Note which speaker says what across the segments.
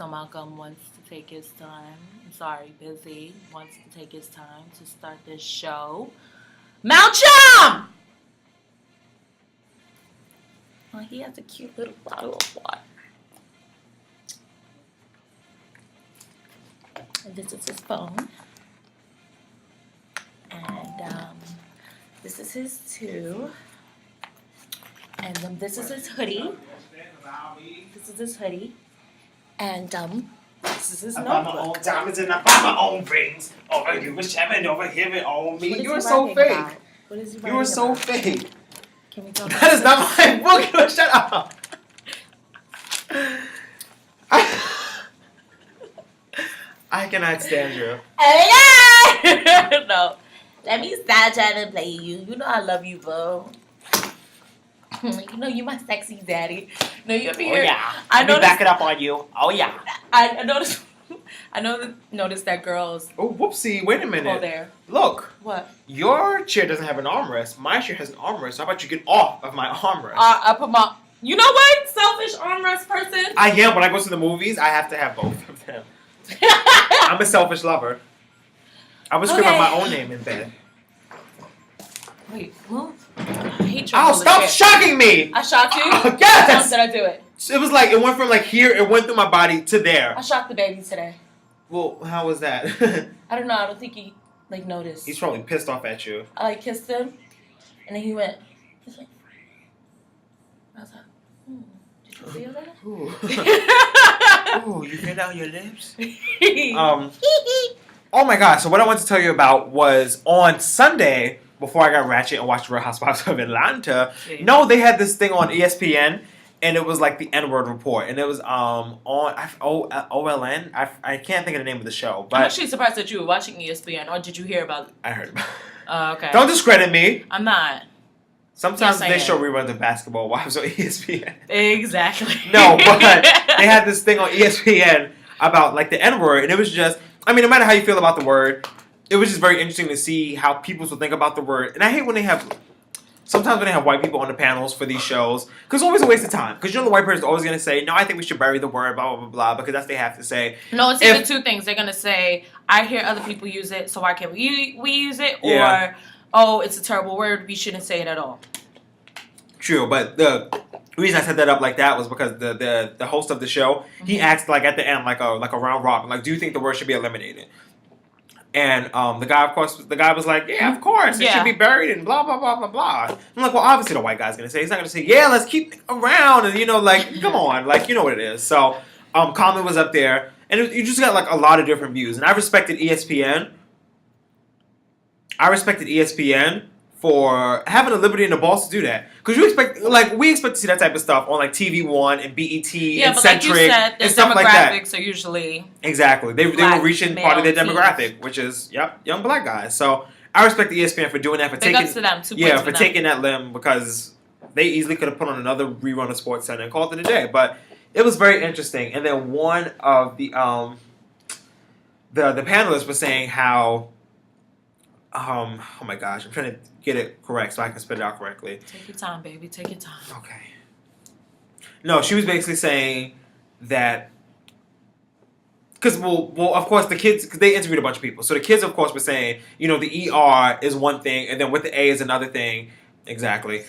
Speaker 1: So Malcolm wants to take his time. I'm sorry, busy. Wants to take his time to start this show. Malcolm! Oh, he has a cute little bottle of water. And this is his phone. And this is his too. And this is his hoodie. This is his hoodie. And this is his notebook.
Speaker 2: I buy my own diamonds and I buy my own rings. Over here with Shannon, over here with all me.
Speaker 1: What
Speaker 2: You are
Speaker 1: he
Speaker 2: so
Speaker 1: writing
Speaker 2: fake.
Speaker 1: about? What is he
Speaker 2: You are
Speaker 1: writing
Speaker 2: so
Speaker 1: about?
Speaker 2: fake.
Speaker 1: Can we talk
Speaker 2: That is not my book. Shut up. I cannot stand you.
Speaker 1: No. Let me stop trying to play you. You know I love you, boo. You know you my sexy daddy. No, you ever hear?
Speaker 2: Oh yeah.
Speaker 1: I
Speaker 2: Let me back it up on you. Oh yeah.
Speaker 1: I noticed. Noticed that girls.
Speaker 2: Oh whoopsie! Wait a minute.
Speaker 1: Oh, there.
Speaker 2: Look.
Speaker 1: What?
Speaker 2: Your chair doesn't have an armrest. My chair has an armrest. How about you get off of my armrest?
Speaker 1: I put my. You know what? Selfish armrest person.
Speaker 2: I am. When I go to the movies, I have to have both of them. I'm a selfish lover. I would scream out my own name in bed.
Speaker 1: Wait, what? I hate your
Speaker 2: Oh, stop shocking me!
Speaker 1: I shocked you?
Speaker 2: Yes!
Speaker 1: How did I do it?
Speaker 2: It was like, it went from like here, it went through my body to there.
Speaker 1: I shocked the baby today.
Speaker 2: Well, how was that?
Speaker 1: I don't know. I don't think he, noticed.
Speaker 2: He's probably pissed off at you.
Speaker 1: I, kissed him, and then he went, I was like, did you feel that?
Speaker 2: Ooh. Ooh, you feel down your lips? Oh my gosh, so what I wanted to tell you about was on Sunday, before I got ratchet and watched Real Housewives of Atlanta, no, they had this thing on ESPN, and it was like the N-word report, and it was on OLN. I can't think of the name of the show, but
Speaker 1: I'm actually surprised that you were watching ESPN, or did you hear about it?
Speaker 2: I heard about it.
Speaker 1: Okay.
Speaker 2: Don't discredit me.
Speaker 1: I'm not.
Speaker 2: Sometimes
Speaker 1: Yes, I
Speaker 2: they
Speaker 1: am.
Speaker 2: show reruns of Basketball Wives on ESPN.
Speaker 1: Exactly.
Speaker 2: No, but they had this thing on ESPN about like the N-word, and it was just, I mean, no matter how you feel about the word, it was just very interesting to see how people will think about the word. And I hate when they have, sometimes when they have white people on the panels for these shows, because it's always a waste of time. Because you know the white person's always going to say, no, I think we should bury the word, blah, blah, blah, blah, because that's what they have to say.
Speaker 1: No, it's either two things. They're going to say, I hear other people use it, so why can't we use it? Or, oh, it's a terrible word, we shouldn't say it at all.
Speaker 2: True, but the reason I set that up like that was because the host of the show, he asked like at the end, like a round robin, like, do you think the word should be eliminated? And the guy was like, yeah, of course, it should be buried and blah, blah, blah, blah, blah. I'm like, well, obviously the white guy's going to say, he's not going to say, yeah, let's keep it around, and, you know, like, come on, like, you know what it is. So, Common was up there, and you just got, like, a lot of different views, and I respected ESPN for having the liberty and the balls to do that. Because we expect to see that type of stuff on like TV One and BET and Centric
Speaker 1: like you said,
Speaker 2: and stuff like that.
Speaker 1: Demographics are usually
Speaker 2: exactly they were reaching part of their demographic,
Speaker 1: teens.
Speaker 2: which is young black guys. So I respect the ESPN for doing that, for
Speaker 1: Big ups to them. 2 points
Speaker 2: for taking that limb, because they easily could have put on another rerun of Sports Center and called it a day. But it was very interesting. And then one of the panelists was saying how. Oh my gosh, I'm trying to get it correct so I can spit it out correctly.
Speaker 1: Take your time, baby. Take your time.
Speaker 2: Okay. No, she was basically saying that because well, of course the kids, because they interviewed a bunch of people, so the kids of course were saying, you know, the ER is one thing, and then with the A is another thing, exactly.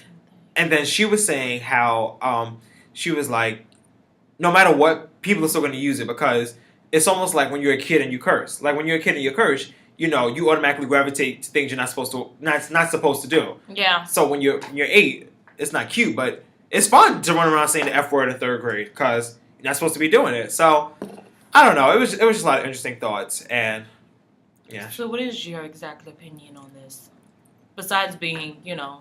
Speaker 2: And then she was saying how she was like, no matter what, people are still going to use it, because it's almost like when you're a kid and you curse. Like when you're a kid and you curse, you know, you automatically gravitate to things you're not supposed to do.
Speaker 1: Yeah.
Speaker 2: So when you're 8, it's not cute, but it's fun to run around saying the F word in 3rd grade because you're not supposed to be doing it. So I don't know. It was just a lot of interesting thoughts, and yeah.
Speaker 1: So what is your exact opinion on this? Besides being, you know,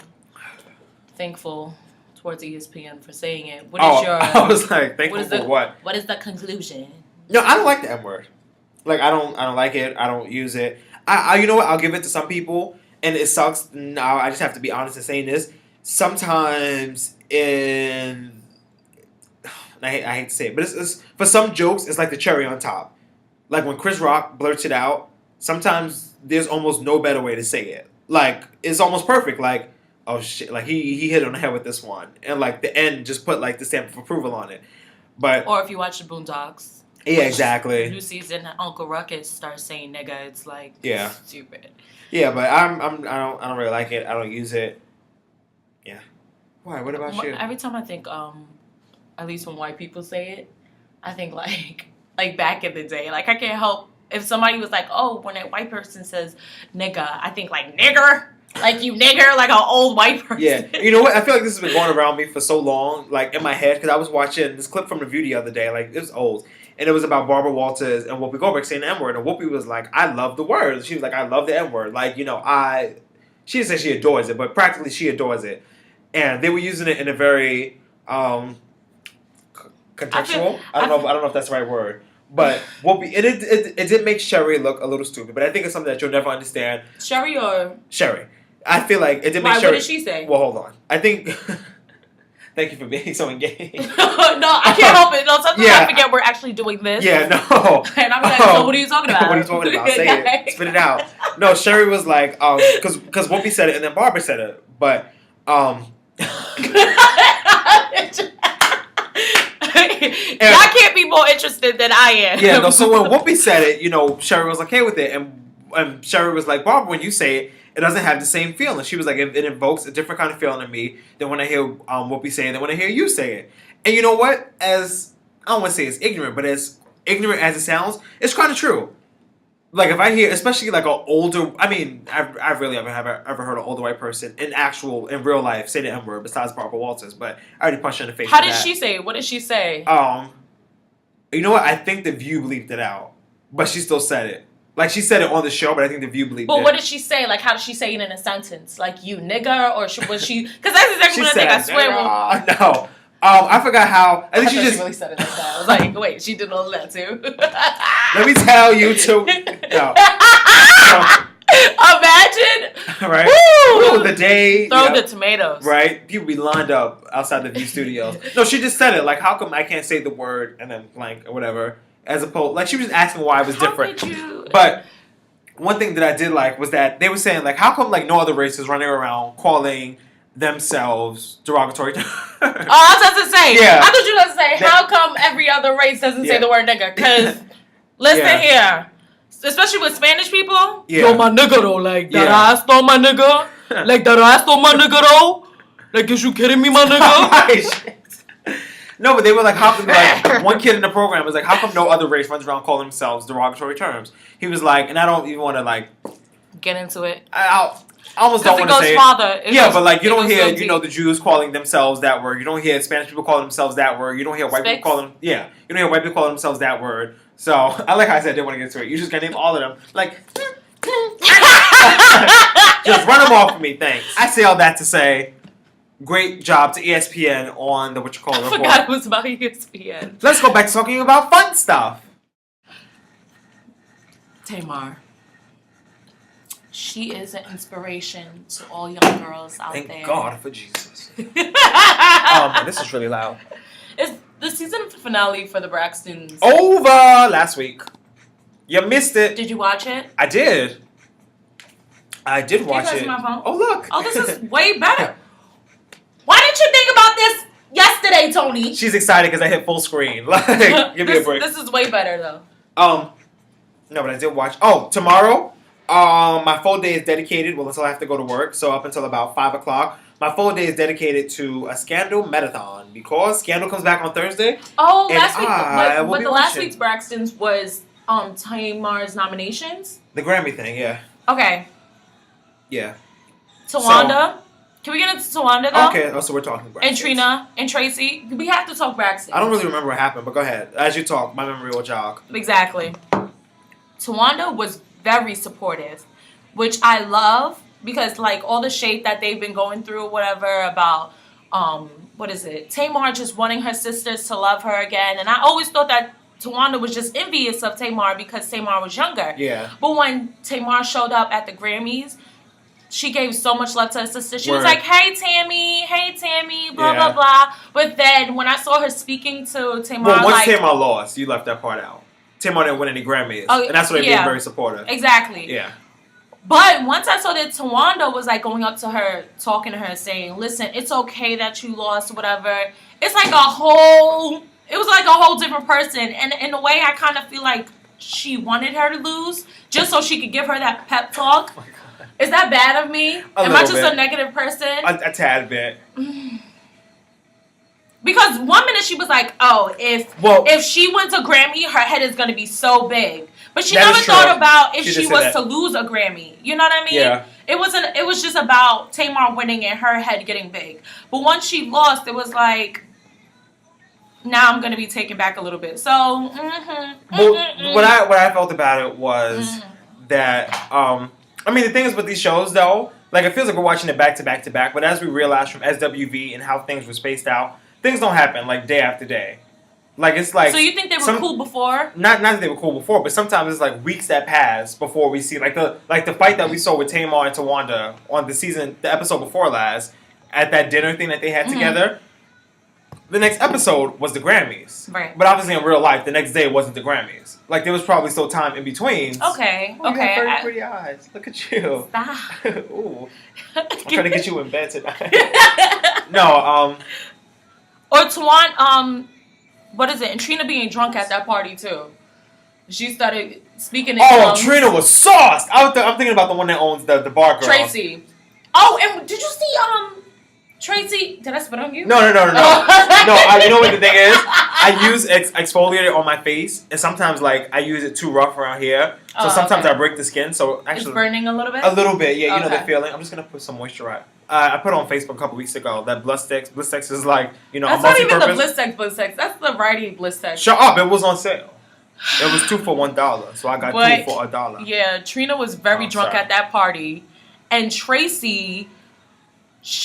Speaker 1: thankful towards ESPN for saying it, what is your?
Speaker 2: I was like, thankful for what?
Speaker 1: What is the conclusion?
Speaker 2: No, I don't like the M word. Like I don't like it. I don't use it. I you know what? I'll give it to some people, and it sucks. Now I just have to be honest in saying this. Sometimes I hate to say it, but it's for some jokes, it's like the cherry on top. Like when Chris Rock blurts it out, sometimes there's almost no better way to say it. Like it's almost perfect. Like, oh shit, like he hit it on the head with this one, and like the end just put like the stamp of approval on it. But
Speaker 1: or if you watch the Boondocks.
Speaker 2: Yeah, exactly.
Speaker 1: New season, Uncle Ruckus starts saying nigga. It's like stupid.
Speaker 2: Yeah, but I don't really like it. I don't use it. Yeah. Why? What about you?
Speaker 1: Every time I think at least when white people say it, I think like back in the day, like I can't help if somebody was like, oh, when a white person says nigga, I think like nigger, like you nigger, like an old white person.
Speaker 2: Yeah, you know what? I feel like this has been going around me for so long, like in my head, because I was watching this clip from The View the other day, like it was old, and it was about Barbara Walters and Whoopi Goldberg saying the N word, and Whoopi was like, I love the word. She was like, I love the N word, like she didn't say she adores it, but practically she adores it, and they were using it in a very contextual. I don't know if that's the right word. But Whoopi, it did make Sherry look a little stupid, but I think it's something that you'll never understand.
Speaker 1: Sherry or
Speaker 2: Sherry. I feel like it did make Sherry.
Speaker 1: What did she say?
Speaker 2: Well, hold on. I think. Thank you for being so engaged.
Speaker 1: No, I can't help it. No, sometimes I forget we're actually doing this.
Speaker 2: Yeah, no.
Speaker 1: And I'm like, so what are you talking about?
Speaker 2: What are you talking about? Say it. Spit it out. No, Sherry was like, because Whoopi said it and then Barbara said it, but
Speaker 1: Y'all can't be more interested than I am.
Speaker 2: Yeah, no, so when Whoopi said it, Sherry was okay with it. And Sherry was like, Barbara, when you say it, it doesn't have the same feeling. She was like, it invokes a different kind of feeling in me than when I hear Whoopi say it, than when I hear you say it. And you know what? I don't want to say it's ignorant, but as ignorant as it sounds, it's kind of true. Like, if I hear, especially like an older, I really ever heard an older white person in real life say the N word besides Barbara Walters, but I already punched her in the face.
Speaker 1: How did she say it? What did she say?
Speaker 2: You know what? I think The View bleeped it out, but she still said it. Like, she said it on the show, but I think The View bleeped it.
Speaker 1: But what did she say? Like, how did she say it in a sentence? Like, you nigger? Or was she... Because that's exactly what I think. I swear.
Speaker 2: No. I forgot how... I think she just...
Speaker 1: She really said it like that. I was like, wait, she did all that too?
Speaker 2: Let me tell you too. No.
Speaker 1: Imagine.
Speaker 2: Right? Woo! The day...
Speaker 1: Throw the tomatoes.
Speaker 2: Right? People be lined up outside the View studios. No, she just said it. Like, how come I can't say the word and then blank or whatever? As opposed... Like, she was just asking why it was different. But... One thing that I did like was that they were saying, like, how come, like, no other race is running around calling themselves derogatory terms?
Speaker 1: Oh, I was about to say.
Speaker 2: Yeah.
Speaker 1: I thought you were going to say, how come every other race doesn't say the word nigga? Because, listen here. Especially with Spanish people.
Speaker 2: Yeah.
Speaker 1: Yo, my nigga, though. Like, that ass, though, my nigga. Like, that ass, though, my nigga, though. Like, is you kidding me, my nigga?
Speaker 2: No, but they were like, one kid in the program was like, how come no other race runs around calling themselves derogatory terms? He was like, and I don't even want to, like...
Speaker 1: Get into it.
Speaker 2: I almost don't want to say
Speaker 1: it.
Speaker 2: But like, you don't hear, the Jews calling themselves that word. You don't hear Spanish people calling themselves that word. You don't hear white people calling... Yeah. You don't hear white people calling themselves that word. So, I like how I said I didn't want to get into it. You just gotta name all of them. Like... just run them off for me, thanks. I say all that to say... Great job to ESPN on the report.
Speaker 1: I forgot it was about ESPN.
Speaker 2: Let's go back to talking about fun stuff.
Speaker 1: Tamar. She is an inspiration to all young girls out there.
Speaker 2: Thank God for Jesus. Man, this is really loud.
Speaker 1: It's the season finale for the Braxtons.
Speaker 2: Over last week. You missed it.
Speaker 1: Did you watch it?
Speaker 2: I did. I did watch it.
Speaker 1: My phone?
Speaker 2: Oh, look.
Speaker 1: Oh, this is way better. Why didn't you think about this yesterday, Tony?
Speaker 2: She's excited because I hit full screen. Like, give me a break.
Speaker 1: This is way better, though.
Speaker 2: No, but I did watch. Oh, tomorrow, my full day is dedicated. Well, until I have to go to work, so up until about 5 o'clock, my full day is dedicated to a Scandal Metathon because Scandal comes back on Thursday.
Speaker 1: Oh, last week, but the last week's Braxtons was Tamar's nominations.
Speaker 2: The Grammy thing, yeah.
Speaker 1: Okay.
Speaker 2: Yeah.
Speaker 1: Tawanda. Can we get into Tawanda, though?
Speaker 2: Okay, so we're talking Braxtons.
Speaker 1: And Trina and Tracy. We have to talk Braxtons.
Speaker 2: I don't really remember what happened, but go ahead. As you talk, my memory will jog.
Speaker 1: Exactly. Tawanda was very supportive, which I love because, like, all the shade that they've been going through or whatever about, Tamar just wanting her sisters to love her again. And I always thought that Tawanda was just envious of Tamar because Tamar was younger.
Speaker 2: Yeah.
Speaker 1: But when Tamar showed up at the Grammys, she gave so much love to her sister. She was like, hey, Tammy, blah, blah, blah. But then when I saw her speaking to Tamar,
Speaker 2: well, once Tamar lost, you left that part out. Tamar didn't win any Grammys. And that's why they being very supportive.
Speaker 1: Exactly.
Speaker 2: Yeah.
Speaker 1: But once I saw that Tawanda was like going up to her, talking to her, saying, listen, it's okay that you lost, whatever. It's like a whole it was like a whole different person. And in a way, I kind of feel like she wanted her to lose just so she could give her that pep talk.
Speaker 2: Oh my God.
Speaker 1: Is that bad of me? Am I just a negative person?
Speaker 2: A tad bit.
Speaker 1: Because one minute she was like, "Oh, if she wins a Grammy, her head is gonna be so big." But she never thought about if she was to lose a Grammy. You know what I mean?
Speaker 2: Yeah.
Speaker 1: It wasn't. It was just about Tamar winning and her head getting big. But once she lost, it was like, now I'm gonna be taken back a little bit. So,
Speaker 2: what I felt about it was that I mean, the thing is with these shows though, like it feels like we're watching it back to back to back. But as we realized from SWV and how things were spaced out, things don't happen like day after day. Like it's like.
Speaker 1: So you think they were cool before?
Speaker 2: Not that they were cool before, but sometimes it's like weeks that pass before we see like the fight that we saw with Tamar and Tawanda on the episode before last, at that dinner thing that they had together. The next episode was the Grammys.
Speaker 1: Right.
Speaker 2: But obviously in real life, the next day wasn't the Grammys. Like there was probably still time in between.
Speaker 1: Okay.
Speaker 2: Oh, okay. You have very pretty eyes. Look at you.
Speaker 1: Stop.
Speaker 2: Ooh. I'm trying to get you in bed tonight. No.
Speaker 1: Or Tawan. What is it? And Trina being drunk at that party too. She started speaking in tongues.
Speaker 2: Trina was sauced. I'm thinking about the one that owns the bar girl.
Speaker 1: Tracy. Oh, and did you see Tracy? Did I spit on you?
Speaker 2: No. No. You know what the thing is? I use exfoliator on my face, and sometimes like I use it too rough around here. So sometimes I break the skin. So actually,
Speaker 1: it's burning a little bit.
Speaker 2: A little bit, yeah. You know the feeling. I'm just gonna put some moisturizer. I put on Facebook a couple weeks ago that Blistex. Blistex is like,
Speaker 1: that's not even the Blistex. That's the variety Blistex.
Speaker 2: Shut up! It was on sale. It was 2 for $1, so I got 2 for $1.
Speaker 1: Yeah, Trina was very drunk at that party, and Tracy.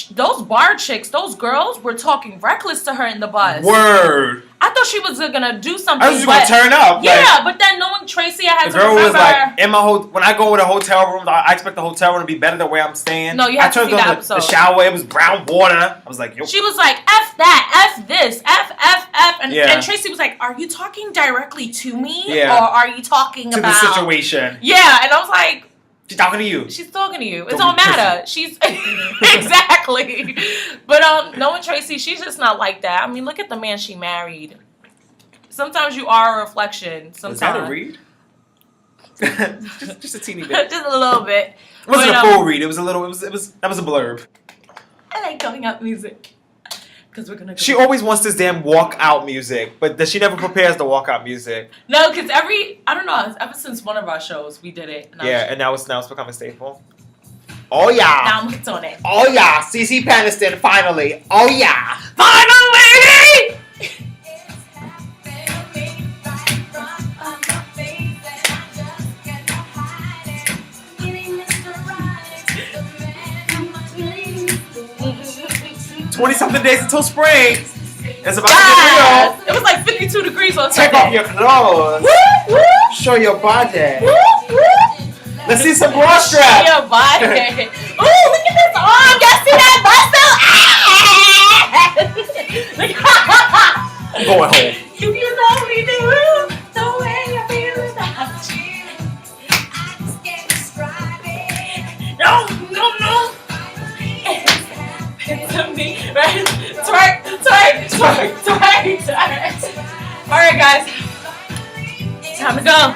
Speaker 1: Those bar chicks, those girls were talking reckless to her in the bus.
Speaker 2: Word.
Speaker 1: I thought she was gonna do something.
Speaker 2: I was just gonna turn up.
Speaker 1: Yeah, but then knowing Tracy, I had to remember.
Speaker 2: The girl was like, in my when I go to the hotel room, I expect the hotel room to be better than where I'm staying.
Speaker 1: No, you have to see that episode.
Speaker 2: The shower, it was brown water. I was like, yo.
Speaker 1: She was like, F that, F this, F. And Tracy was like, are you talking directly to me?
Speaker 2: Yeah.
Speaker 1: Or are you talking
Speaker 2: about... To the situation.
Speaker 1: Yeah, and I was like...
Speaker 2: She's talking to you.
Speaker 1: She's talking to you. It don't matter. She's exactly. But knowing Tracy, she's just not like that. I mean, look at the man she married. Sometimes you are a reflection. Sometimes.
Speaker 2: Was that a read? just a teeny bit.
Speaker 1: Just a little bit.
Speaker 2: It wasn't a full read. It was a little. That was a blurb.
Speaker 1: I like going out music. Because we're gonna.
Speaker 2: She always wants this damn walk-out music, but she never prepares the walk-out music.
Speaker 1: No, because I don't know, ever since one of our shows, we did it.
Speaker 2: And now it's become a staple. Oh, yeah.
Speaker 1: Now I'm hooked on it.
Speaker 2: Oh, yeah. CeCe Peniston, finally. Oh, yeah.
Speaker 1: Finally!
Speaker 2: Something days until spring. It's about to get real.
Speaker 1: It was like 52 degrees on
Speaker 2: Take off your clothes.
Speaker 1: Woo, woo.
Speaker 2: Show your body.
Speaker 1: Woo, woo.
Speaker 2: Let's see some bra straps.
Speaker 1: Show your body. Ooh, look at this arm. Y'all see that muscle?
Speaker 2: I'm going home.
Speaker 1: If you know we do the way I feel about you, I just can't describe it. No. To me, right? Twerk. All right, guys, time to go.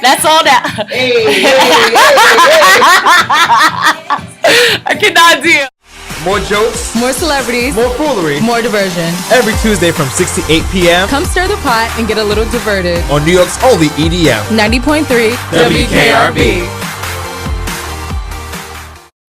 Speaker 1: That's all that. I cannot deal.
Speaker 2: More jokes,
Speaker 3: more celebrities,
Speaker 2: more foolery,
Speaker 3: more diversion.
Speaker 2: Every Tuesday from 6 to 8 p.m.
Speaker 3: Come stir the pot and get a little diverted
Speaker 2: on New York's only EDM.
Speaker 3: 90.3 WKRB.